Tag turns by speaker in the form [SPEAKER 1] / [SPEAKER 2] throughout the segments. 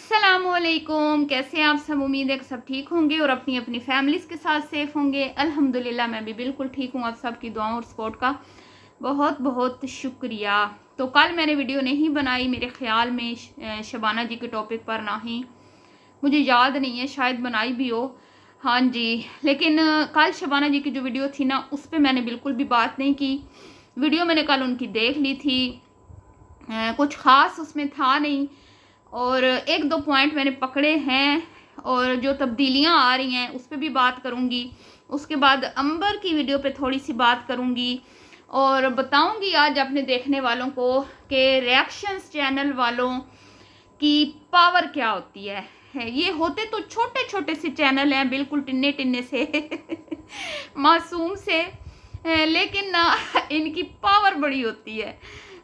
[SPEAKER 1] अस्सलामुअलैकुम। कैसे हैं आप सब? उम्मीद है कि सब ठीक होंगे और अपनी अपनी फैमिलीज़ के साथ सेफ़ होंगे। अल्हम्दुलिल्लाह मैं भी बिल्कुल ठीक हूँ। आप सबकी दुआओं और सपोर्ट का बहुत बहुत शुक्रिया। तो कल मैंने वीडियो नहीं बनाई, मेरे ख़्याल में शबाना जी के टॉपिक पर, ना ही मुझे याद नहीं है, शायद बनाई भी हो। हाँ जी, लेकिन कल शबाना जी की जो वीडियो थी ना, उस पर मैंने बिल्कुल भी बात नहीं की। वीडियो मैंने कल उनकी देख ली थी, कुछ ख़ास उसमें था नहीं, और एक दो पॉइंट मैंने पकड़े हैं और जो तब्दीलियां आ रही हैं उस पर भी बात करूंगी। उसके बाद अंबर की वीडियो पे थोड़ी सी बात करूंगी और बताऊंगी आज अपने देखने वालों को कि रिएक्शंस चैनल वालों की पावर क्या होती है। ये होते तो छोटे छोटे से चैनल हैं, बिल्कुल टिन्ने टिन्ने से मासूम से, लेकिन ना इनकी पावर बड़ी होती है।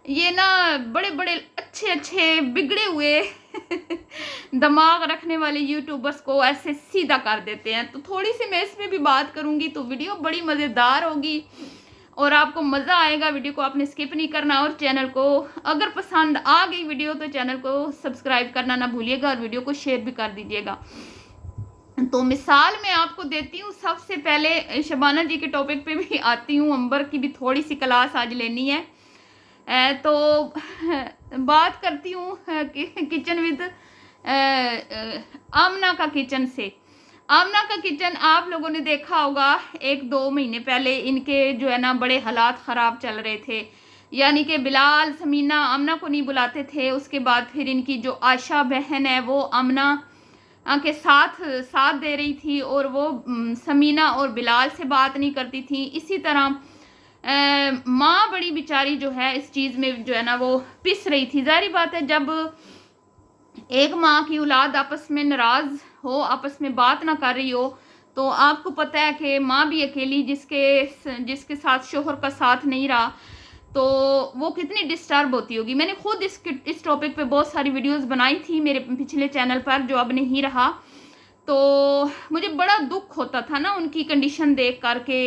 [SPEAKER 1] ये ना बड़े बड़े अच्छे अच्छे बिगड़े हुए दिमाग रखने वाले यूट्यूबर्स को ऐसे सीधा कर देते हैं। तो थोड़ी सी मैं इसमें भी बात करूंगी, तो वीडियो बड़ी मज़ेदार होगी और आपको मज़ा आएगा। वीडियो को आपने स्किप नहीं करना और चैनल को अगर पसंद आ गई वीडियो तो चैनल को सब्सक्राइब करना ना भूलिएगा और वीडियो को शेयर भी कर दीजिएगा। तो मिसाल मैं आपको देती हूँ। सबसे पहले शबाना जी के टॉपिक पे भी आती हूँ, अंबर की भी थोड़ी सी क्लास आज लेनी है। तो बात करती हूँ किचन विद आमना का किचन से। आमना का किचन आप लोगों ने देखा होगा, एक दो महीने पहले इनके जो है ना बड़े हालात ख़राब चल रहे थे। यानी कि बिलाल समीना आमना को नहीं बुलाते थे। उसके बाद फिर इनकी जो आशा बहन है वो आमना के साथ साथ दे रही थी और वो समीना और बिलाल से बात नहीं करती थी। इसी तरह माँ बड़ी बेचारी जो है इस चीज़ में जो है ना वो पिस रही थी। जाहिर बात है, जब एक माँ की औलाद आपस में नाराज़ हो, आपस में बात ना कर रही हो, तो आपको पता है कि माँ भी अकेली, जिसके साथ शोहर का साथ नहीं रहा, तो वो कितनी डिस्टर्ब होती होगी। मैंने खुद इस टॉपिक पे बहुत सारी वीडियोस बनाई थी मेरे पिछले चैनल पर, जो अब नहीं रहा। तो मुझे बड़ा दुख होता था ना उनकी कंडीशन देख कर के।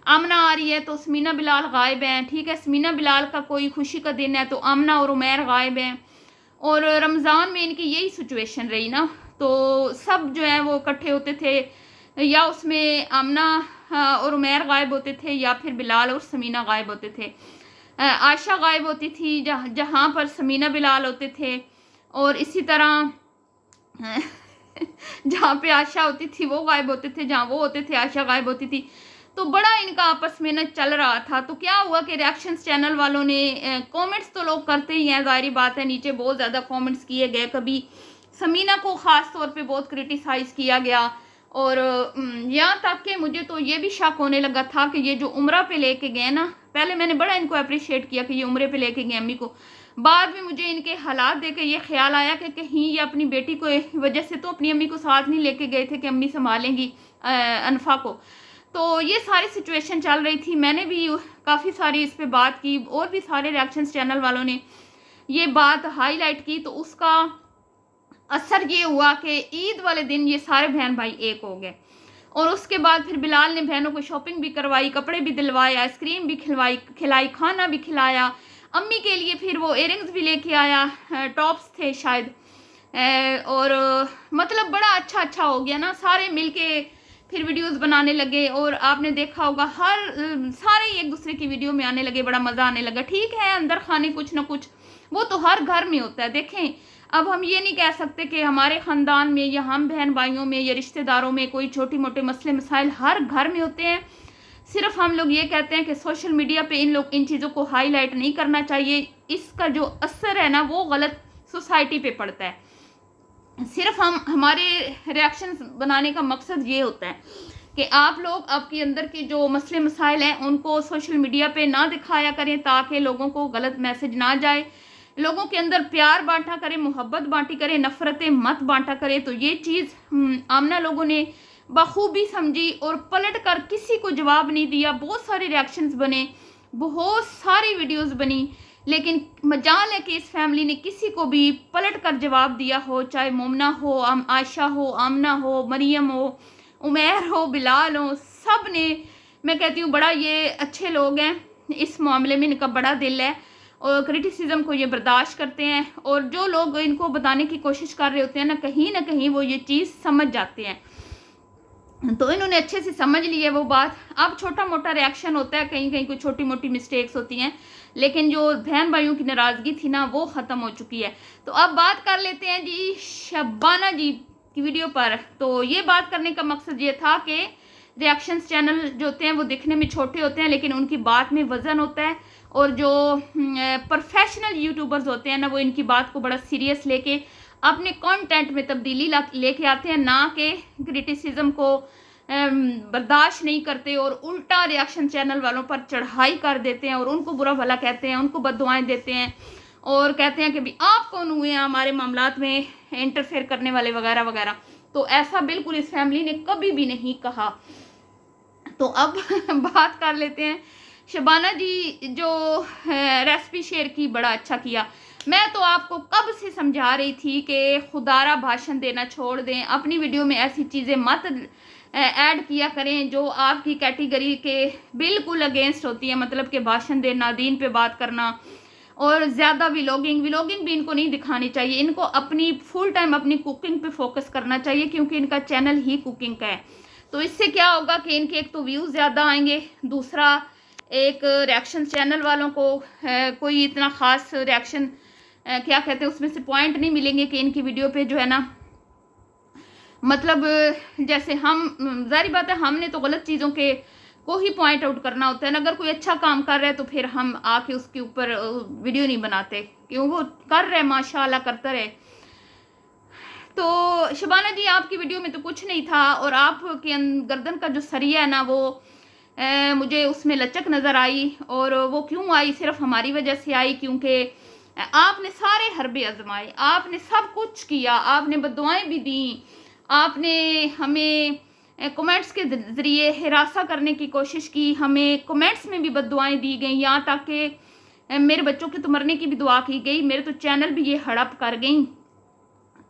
[SPEAKER 1] आमना आ रही है तो समीना बिलाल गायब हैं, ठीक है। समीना बिलाल का कोई खुशी का दिन है तो आमना और उमैर गायब हैं। और रमज़ान में इनकी यही सिचुएशन रही ना, तो सब जो है वो इकट्ठे होते थे, या उसमें आमना और उमैर गायब होते थे, या फिर बिलाल और समीना गायब होते थे। आयशा गायब होती थी जहाँ पर समीना बिलाल होते थे, और इसी तरह जहाँ पे आशा होती थी वो गायब होते थे, जहाँ वो होते थे आशा गायब होती थी। तो बड़ा इनका आपस में ना चल रहा था। तो क्या हुआ कि रिएक्शंस चैनल वालों ने कमेंट्स तो लोग करते ही हैं, जाहिर बात है, नीचे बहुत ज़्यादा कमेंट्स किए गए। कभी समीना को ख़ास तौर पे बहुत क्रिटिसाइज़ किया गया, और यहाँ तक कि मुझे तो ये भी शक होने लगा था कि ये जो उम्रा पे लेके गए ना, पहले मैंने बड़ा इनको अप्रिशिएट किया कि ये उम्रे पे लेके गए अम्मी को। बाद में मुझे इनके हालात देख के ये ख्याल आया कि कहीं ये अपनी बेटी को वजह से तो अपनी अम्मी को साथ नहीं लेके गए थे कि अम्मी संभालेंगी अनफा को। तो ये सारी सिचुएशन चल रही थी। मैंने भी काफ़ी सारी इस पे बात की और भी सारे रिएक्शंस चैनल वालों ने ये बात हाईलाइट की। तो उसका असर ये हुआ कि ईद वाले दिन ये सारे बहन भाई एक हो गए, और उसके बाद फिर बिलाल ने बहनों को शॉपिंग भी करवाई, कपड़े भी दिलवाए, आइसक्रीम भी खिलाई, खाना भी खिलाया। अम्मी के लिए फिर वो इयरिंग्स भी लेके आया, टॉप्स थे शायद, और मतलब बड़ा अच्छा हो गया ना। सारे मिलके फिर वीडियोस बनाने लगे, और आपने देखा होगा सारे एक दूसरे की वीडियो में आने लगे, बड़ा मज़ा आने लगा। ठीक है, अंदर खाने कुछ ना कुछ वो तो हर घर में होता है। देखें, अब हम ये नहीं कह सकते कि हमारे ख़ानदान में या हम बहन भाइयों में या रिश्तेदारों में कोई छोटी मोटे मसले मसाइल हर घर में होते हैं। सिर्फ हम लोग ये कहते हैं कि सोशल मीडिया पे इन चीज़ों को हाईलाइट नहीं करना चाहिए। इसका जो असर है ना वो गलत सोसाइटी पे पड़ता है। सिर्फ हमारे रिएक्शंस बनाने का मकसद ये होता है कि आप लोग आपके अंदर की जो मसले मसाइल हैं उनको सोशल मीडिया पे ना दिखाया करें, ताकि लोगों को गलत मैसेज ना जाए। लोगों के अंदर प्यार बांटा करें, मोहब्बत बांटी करें, नफ़रतें मत बांटा करें। तो ये चीज़ आमना लोगों ने बखूबी समझी और पलट कर किसी को जवाब नहीं दिया। बहुत सारे रिएक्शंस बने, बहुत सारी वीडियोस बनी, लेकिन मजाल है कि इस फैमिली ने किसी को भी पलट कर जवाब दिया हो, चाहे मोमना हो, आयशा हो, आमना हो, मरियम हो, उमैर हो, बिलाल हो, सब ने, मैं कहती हूँ बड़ा ये अच्छे लोग हैं। इस मामले में इनका बड़ा दिल है और क्रिटिसिज्म को ये बर्दाश्त करते हैं, और जो लोग इनको बताने की कोशिश कर रहे होते हैं ना कहीं वो ये चीज़ समझ जाते हैं। तो इन्होंने अच्छे से समझ ली है वो बात। अब छोटा मोटा रिएक्शन होता है, कहीं कहीं कोई छोटी मोटी मिस्टेक्स होती हैं, लेकिन जो बहन भाइयों की नाराज़गी थी ना वो ख़त्म हो चुकी है। तो अब बात कर लेते हैं जी शबाना जी की वीडियो पर। तो ये बात करने का मकसद ये था कि रिएक्शंस चैनल जो होते हैं वो दिखने में छोटे होते हैं, लेकिन उनकी बात में वज़न होता है, और जो प्रोफेशनल यूट्यूबर्स होते हैं ना वो इनकी बात को बड़ा सीरियस लेके अपने कंटेंट में तब्दीली लेके आते हैं, ना कि क्रिटिसिज्म को बर्दाश्त नहीं करते और उल्टा रिएक्शन चैनल वालों पर चढ़ाई कर देते हैं और उनको बुरा भला कहते हैं, उनको बददुआएं देते हैं और कहते हैं कि भाई आप कौन हुए हैं हमारे मामलात में इंटरफेयर करने वाले वगैरह वगैरह। तो ऐसा बिल्कुल इस फैमिली ने कभी भी नहीं कहा। तो अब बात कर लेते हैं शबाना जी जो रेसिपी शेयर की, बड़ा अच्छा किया। मैं तो आपको कब से समझा रही थी कि खुदारा भाषण देना छोड़ दें, अपनी वीडियो में ऐसी चीज़ें मत ऐड किया करें जो आपकी कैटेगरी के बिल्कुल अगेंस्ट होती है, मतलब कि भाषण देना, दीन पे बात करना और ज़्यादा व्लॉगिंग भी इनको नहीं दिखानी चाहिए। इनको अपनी फुल टाइम अपनी कुकिंग पे फोकस करना चाहिए, क्योंकि इनका चैनल ही कुकिंग का है। तो इससे क्या होगा कि इनके एक तो व्यूज़ ज़्यादा आएंगे, दूसरा एक रिएक्शन चैनल वालों को कोई इतना ख़ास रिएक्शन क्या कहते हैं उसमें से पॉइंट नहीं मिलेंगे कि इनकी वीडियो पे जो है ना, मतलब जैसे हम जाहिर बात है हमने तो गलत चीज़ों के को ही पॉइंट आउट करना होता है ना। अगर कोई अच्छा काम कर रहा है तो फिर हम आके उसके ऊपर वीडियो नहीं बनाते, क्यों वो कर रहे माशाल्लाह करता रहे। तो शबाना जी आपकी वीडियो में तो कुछ नहीं था, और आपके गर्दन का जो सरिया है ना वो मुझे उसमें लचक नज़र आई, और वो क्यों आई, सिर्फ हमारी वजह से आई, क्योंकि आपने सारे हरबे आजमाए, आपने सब कुछ किया, आपने बद्दुआएं भी दी, आपने हमें कमेंट्स के ज़रिए हिरासा करने की कोशिश की, हमें कमेंट्स में भी बद्दुआएं दी गई, यहाँ तक कि मेरे बच्चों के तो मरने की भी दुआ की गई, मेरे तो चैनल भी ये हड़प कर गई।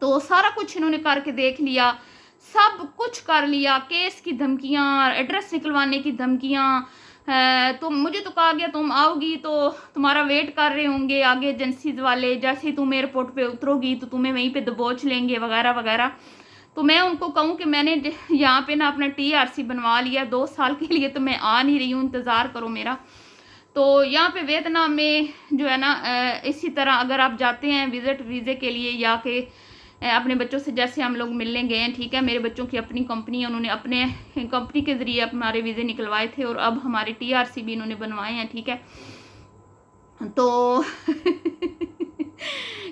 [SPEAKER 1] तो सारा कुछ इन्होंने करके देख लिया, सब कुछ कर लिया, केस की धमकियाँ, एड्रेस निकलवाने की धमकियाँ, तो मुझे तो कहा गया तुम आओगी तो तुम्हारा वेट कर रहे होंगे आगे एजेंसीज वाले, जैसे ही तुम एयरपोर्ट पे उतरोगी तो तुम्हें वहीं पे दबोच लेंगे वगैरह वगैरह। तो मैं उनको कहूँ कि मैंने यहाँ पे ना अपना TRC बनवा लिया 2 साल के लिए, तो मैं आ नहीं रही हूँ, इंतज़ार करो मेरा। तो यहाँ पे वियतनाम में जो है ना इसी तरह अगर आप जाते हैं विज़िट वीज़े के लिए या कि अपने बच्चों से, जैसे हम लोग मिलने गए हैं, ठीक है, मेरे बच्चों की अपनी कंपनी है, उन्होंने अपने कंपनी के ज़रिए हमारे वीज़े निकलवाए थे और अब हमारे TRC भी इन्होंने बनवाए हैं, ठीक है। तो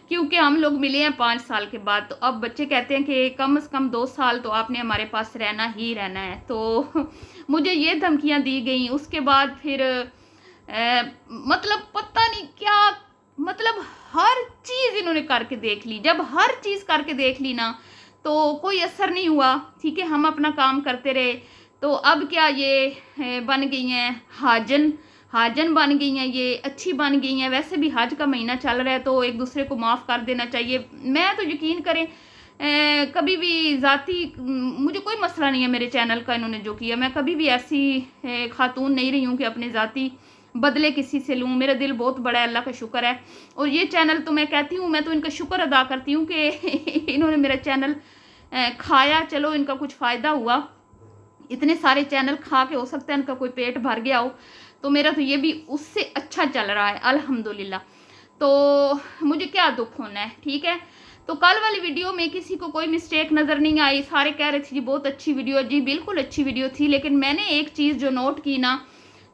[SPEAKER 1] क्योंकि हम लोग मिले हैं 5 साल के बाद, तो अब बच्चे कहते हैं कि कम से कम 2 साल तो आपने हमारे पास रहना ही रहना है। तो मुझे ये धमकियाँ दी गई, उसके बाद फिर मतलब पता नहीं क्या, मतलब हर चीज़ इन्होंने करके देख ली। जब हर चीज़ करके देख ली ना तो कोई असर नहीं हुआ, ठीक है, हम अपना काम करते रहे। तो अब क्या ये बन गई हैं हाजन बन गई हैं, ये अच्छी बन गई हैं। वैसे भी हज का महीना चल रहा है तो एक दूसरे को माफ़ कर देना चाहिए। मैं तो यकीन करें कभी भी ज़ाती मुझे कोई मसला नहीं है मेरे चैनल का, इन्होंने जो किया, मैं कभी भी ऐसी खातून नहीं रही हूँ कि अपने ज़ाती बदले किसी से लूँ। मेरा दिल बहुत बड़ा है, अल्लाह का शुक्र है। और ये चैनल तो मैं कहती हूँ, मैं तो इनका शुक्र अदा करती हूँ कि इन्होंने मेरा चैनल खाया, चलो इनका कुछ फ़ायदा हुआ। इतने सारे चैनल खा के हो सकता है इनका कोई पेट भर गया हो, तो मेरा तो ये भी उससे अच्छा चल रहा है अल्हम्दुलिल्लाह। तो मुझे क्या दुख होना है, ठीक है। तो कल वाली वीडियो में किसी को कोई मिस्टेक नज़र नहीं आई, सारे कह रहे थे जी बहुत अच्छी वीडियो, जी बिल्कुल अच्छी वीडियो थी, लेकिन मैंने एक चीज़ जो नोट की ना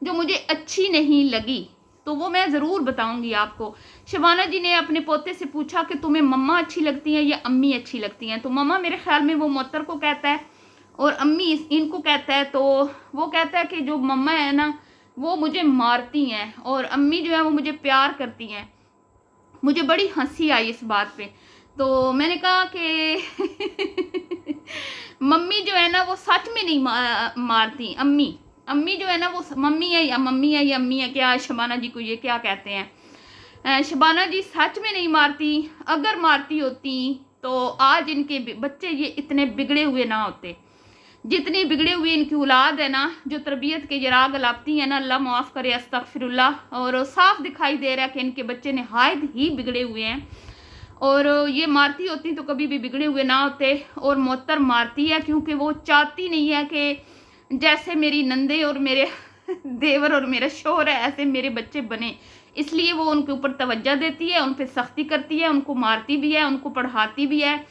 [SPEAKER 1] जो मुझे अच्छी नहीं लगी, तो वो मैं ज़रूर बताऊंगी आपको। शबाना जी ने अपने पोते से पूछा कि तुम्हें मम्मा अच्छी लगती हैं या अम्मी अच्छी लगती हैं, तो मम्मा मेरे ख्याल में वो मोहतर को कहता है और अम्मी इनको कहता है। तो वो कहता है कि जो मम्मा है ना वो मुझे मारती हैं और अम्मी जो है वो मुझे प्यार करती हैं। मुझे बड़ी हंसी आई इस बात पे, तो मैंने कहा कि मम्मी जो है ना वो सच में नहीं मारती, अम्मी जो है ना वो मम्मी है या अम्मी है, क्या शबाना जी को ये क्या कहते हैं, शबाना जी सच में नहीं मारती। अगर मारती होती तो आज इनके बच्चे ये इतने बिगड़े हुए ना होते। जितनी बिगड़े हुए इनकी औलाद है ना, जो तरबियत के जराग लापती है ना, अल्लाह माफ़ करे, अस्तगफिरुल्लाह। और साफ दिखाई दे रहा है कि इनके बच्चे नहायत ही बिगड़े हुए हैं। और ये मारती होती तो कभी भी बिगड़े हुए ना होते। और मोहतर मारती है क्योंकि वो चाहती नहीं है कि जैसे मेरी नंदे और मेरे देवर और मेरा शोहर है ऐसे मेरे बच्चे बने, इसलिए वो उनके ऊपर तवज्जो देती है, उन पर सख्ती करती है, उनको मारती भी है, उनको पढ़ाती भी है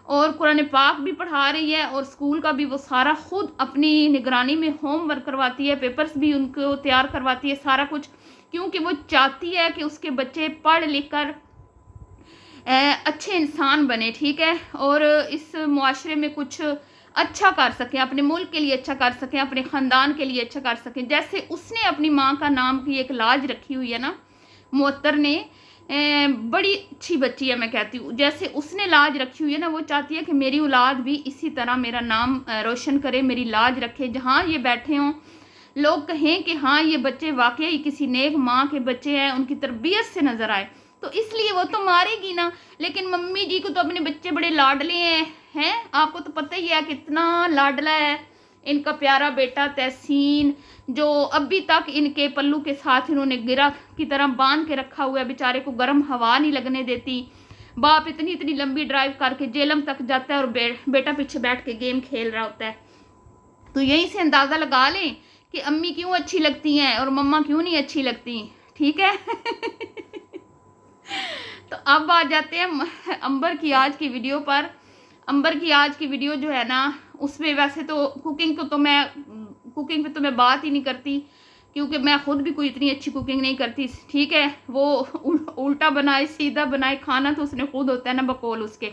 [SPEAKER 1] और कुरान पाक भी पढ़ा रही है और स्कूल का भी वो सारा खुद अपनी निगरानी में होमवर्क करवाती है, पेपर्स भी उनको तैयार करवाती है, सारा कुछ, क्योंकि वो चाहती है कि उसके बच्चे पढ़ लिख कर अच्छे इंसान बने, ठीक है, और इस मुआशरे में कुछ अच्छा कर सकें, अपने मुल्क के लिए अच्छा कर सकें, अपने ख़ानदान के लिए अच्छा कर सकें। जैसे उसने अपनी माँ का नाम की एक लाज रखी हुई है ना, मोहतर ने, बड़ी अच्छी बच्ची है मैं कहती हूँ, जैसे उसने लाज रखी हुई है ना, वो चाहती है कि मेरी औलाद भी इसी तरह मेरा नाम रोशन करे, मेरी लाज रखे, जहाँ ये बैठे हों लोग कहें कि हाँ ये बच्चे वाकई किसी नेक माँ के बच्चे हैं, उनकी तरबियत से नज़र आए। तो इसलिए वो तो मारेगी ना, लेकिन मम्मी जी को तो अपने बच्चे बड़े लाडले हैं, आपको तो पता ही है कितना लाडला है इनका प्यारा बेटा तहसीन, जो अभी तक इनके पल्लू के साथ इन्होंने गिरा की तरह बांध के रखा हुआ है, बेचारे को गर्म हवा नहीं लगने देती। बाप इतनी इतनी लंबी ड्राइव करके जेलम तक जाता है और बेटा पीछे बैठ के गेम खेल रहा होता है। तो यहीं से अंदाज़ा लगा लें कि अम्मी क्यों अच्छी लगती हैं और मम्मा क्यों नहीं अच्छी लगती, ठीक है। तो अब आ जाते हैं अंबर की आज की वीडियो पर। अंबर की आज की वीडियो जो है ना, उसमें वैसे तो कुकिंग पे तो मैं बात ही नहीं करती, क्योंकि मैं खुद भी कोई इतनी अच्छी कुकिंग नहीं करती, ठीक है। वो उल्टा बनाए सीधा बनाए खाना तो उसने खुद होता है ना बकौल उसके,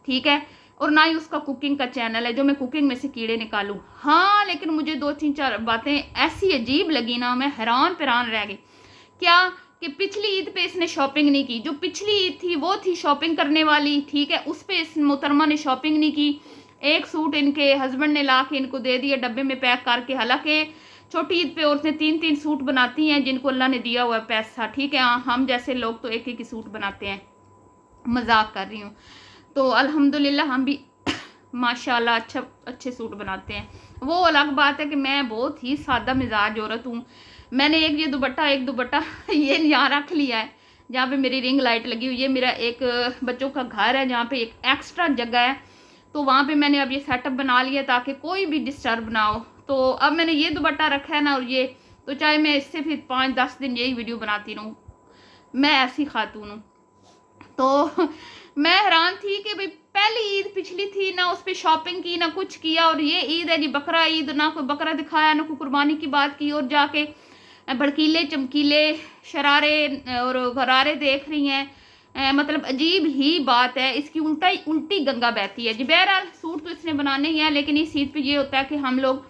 [SPEAKER 1] ठीक है। और ना ही उसका कुकिंग का चैनल है जो मैं कुकिंग में से कीड़े निकालूं। हाँ, लेकिन मुझे 2-3-4 बातें ऐसी अजीब लगी ना, मैं हैरान पैरान रह गई। क्या कि पिछली ईद पे इसने शॉपिंग नहीं की, जो पिछली ईद थी वो थी शॉपिंग करने वाली, ठीक है, उस पे इस मोहतरमा ने शॉपिंग नहीं की। एक सूट इनके हस्बैंड ने ला के इनको दे दिया डब्बे में पैक करके, हालांकि छोटी ईद पे औरतें 3-3 सूट बनाती हैं जिनको अल्लाह ने दिया हुआ पैसा, ठीक है। हम जैसे लोग तो एक एक ही सूट बनाते हैं, मजाक कर रही हूँ। तो अल्हम्दुलिल्लाह हम भी माशाल्लाह अच्छे सूट बनाते हैं। वो अलग बात है कि मैं बहुत ही सादा मिजाज औरत हूँ। मैंने एक दुपट्टा ये यहाँ रख लिया है जहाँ पे मेरी रिंग लाइट लगी हुई है। मेरा एक बच्चों का घर है जहाँ पे एक एक्स्ट्रा जगह है, तो वहाँ पे मैंने अब ये सेटअप बना लिया ताकि कोई भी डिस्टर्ब ना हो। तो अब मैंने ये दुपट्टा रखा है ना, और ये तो चाहे मैं इससे फिर 5-10 दिन यही वीडियो बनाती रहूँ, मैं ऐसी खातून हूँ। तो मैं हैरान थी कि भाई पहली ईद पिछली थी ना, उस पर शॉपिंग की ना कुछ किया, और ये ईद है जी बकरा ईद, ना कोई बकरा दिखाया ना कोई कुर्बानी की बात की, और जाके भड़कीले चमकीले शरारे और गरारे देख रही हैं। मतलब अजीब ही बात है, इसकी उल्टी गंगा बहती है जी। बहरहाल सूट तो इसने बनाने ही है, लेकिन इस ईद पे ये होता है कि हम लोग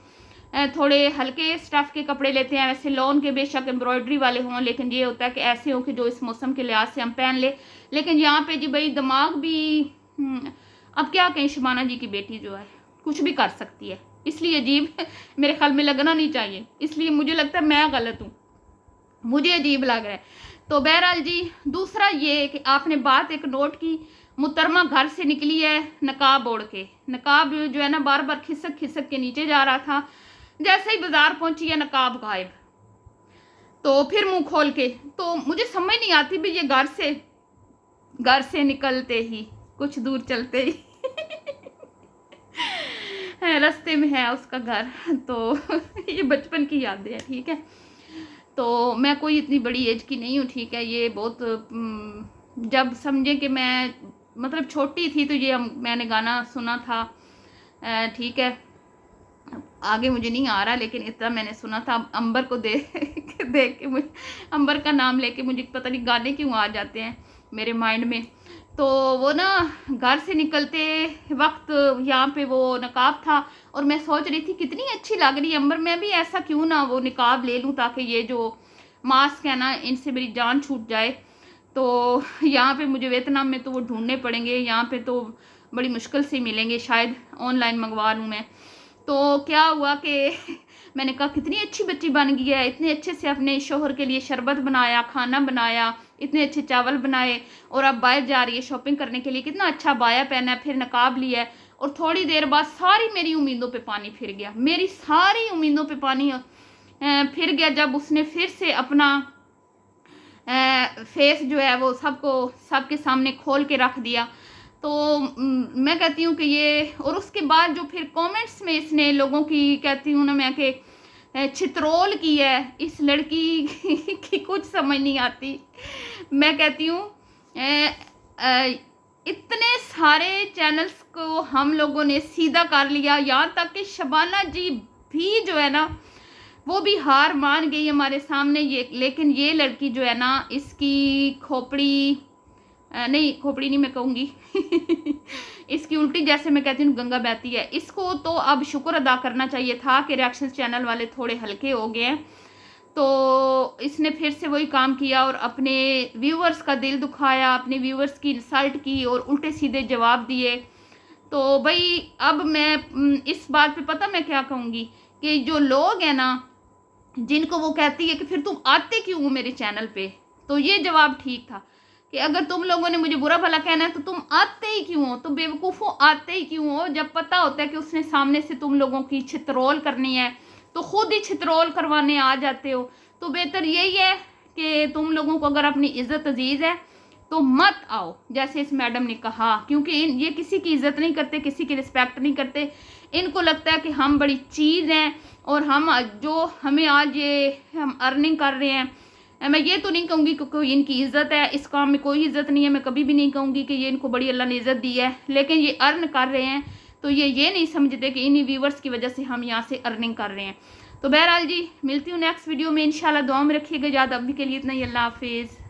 [SPEAKER 1] थोड़े हल्के स्टफ़ के कपड़े लेते हैं। वैसे लॉन के बेशक एम्ब्रॉयडरी वाले हों, लेकिन ये होता है कि ऐसे हो कि जो इस मौसम के लिहाज से हम पहन ले। लेकिन यहाँ पे जी भाई दिमाग भी अब क्या कहें, शबाना जी की बेटी जो है कुछ भी कर सकती है, इसलिए अजीब मेरे ख्याल में लगना नहीं चाहिए, इसलिए मुझे लगता है मैं गलत हूँ, मुझे अजीब लग रहा है। तो बहरहाल जी, दूसरा ये कि आपने बात एक नोट की, मुहतरमा घर से निकली है नकाब ओढ़ के, नकाब जो है ना बार बार खिसक खिसक के नीचे जा रहा था, जैसे ही बाजार पहुंची है नकाब गायब। तो फिर मुंह खोल के, तो मुझे समझ नहीं आती भी ये घर से निकलते ही कुछ दूर चलते ही रास्ते में है उसका घर। तो ये बचपन की यादें हैं, ठीक है। तो मैं कोई इतनी बड़ी एज की नहीं हूँ, ठीक है। ये बहुत जब समझे कि मैं मतलब छोटी थी तो ये मैंने गाना सुना था, ठीक है। आगे मुझे नहीं आ रहा, लेकिन इतना मैंने सुना था। अंबर को देख के मुझे अंबर का नाम लेके मुझे पता नहीं गाने क्यों आ जाते हैं मेरे माइंड में। तो वो ना घर से निकलते वक्त यहाँ पे वो नकाब था, और मैं सोच रही थी कितनी अच्छी लग रही है अंबर, मैं भी ऐसा क्यों ना वो निकाब ले लूँ ताकि ये जो मास्क है ना इनसे मेरी जान छूट जाए। तो यहाँ पे मुझे वियतनाम में तो वो ढूंढने पड़ेंगे, यहाँ पे तो बड़ी मुश्किल से मिलेंगे, शायद ऑनलाइन मंगवा लूँ मैं। तो क्या हुआ कि मैंने कहा कितनी अच्छी बच्ची बन गई है, इतने अच्छे से अपने शोहर के लिए शरबत बनाया, खाना बनाया, इतने अच्छे चावल बनाए, और अब बाहर जा रही है शॉपिंग करने के लिए, कितना अच्छा बाया पहना है, फिर नकाब लिया है, और थोड़ी देर बाद सारी मेरी उम्मीदों पे पानी फिर गया, मेरी सारी उम्मीदों पे पानी फिर गया जब उसने फिर से अपना फेस जो है वो सबके सामने खोल के रख दिया। तो मैं कहती हूँ कि ये, और उसके बाद जो फिर कमेंट्स में इसने लोगों की, कहती हूँ ना मैं कि छित्रोल की है इस लड़की की कुछ समझ नहीं आती। मैं कहती हूँ इतने सारे चैनल्स को हम लोगों ने सीधा कर लिया, यहाँ तक कि शबाना जी भी जो है ना वो भी हार मान गई हमारे सामने। ये लेकिन ये लड़की जो है ना, इसकी खोपड़ी नहीं, खोपड़ी नहीं मैं कहूँगी इसकी उल्टी, जैसे मैं कहती हूँ गंगा बहती है। इसको तो अब शुक्र अदा करना चाहिए था कि रिएक्शंस चैनल वाले थोड़े हल्के हो गए हैं। तो इसने फिर से वही काम किया और अपने व्यूअर्स का दिल दुखाया, अपने व्यूअर्स की इंसल्ट की और उल्टे सीधे जवाब दिए। तो भाई अब मैं इस बात पे पता मैं क्या कहूँगी कि जो लोग हैं ना, जिनको वो कहती है कि फिर तुम आते क्यों हो मेरे चैनल पे, तो ये जवाब ठीक था कि अगर तुम लोगों ने मुझे बुरा भला कहना है तो तुम आते ही क्यों हो, तो बेवकूफ़ों आते ही क्यों हो। जब पता होता है कि उसने सामने से तुम लोगों की छितरोल करनी है तो खुद ही छितरोल करवाने आ जाते हो। तो बेहतर यही है कि तुम लोगों को अगर अपनी इज़्ज़त अजीज़ है तो मत आओ, जैसे इस मैडम ने कहा, क्योंकि ये किसी की इज़्ज़त नहीं करते, किसी की रिस्पेक्ट नहीं करते। इनको लगता है कि हम बड़ी चीज़ हैं और हम जो हमें आज ये हम अर्निंग कर रहे हैं। मैं ये तो नहीं कहूँगी कि कोई इनकी इज़्ज़त है, इस काम में कोई इज़्ज़त नहीं है, मैं कभी भी नहीं कहूँगी कि ये इनको बड़ी अल्लाह ने इज़्ज़त दी है, लेकिन ये अर्न कर रहे हैं तो ये नहीं समझते कि इन्हीं व्यूवर्स की वजह से हम यहाँ से अर्निंग कर रहे हैं। तो बहरहाल जी, मिलती हूँ नेक्स्ट वीडियो में इंशाल्लाह। दुआ में रखिएगा याद। अभी के लिए इतना ही, अल्लाह हाफिज़।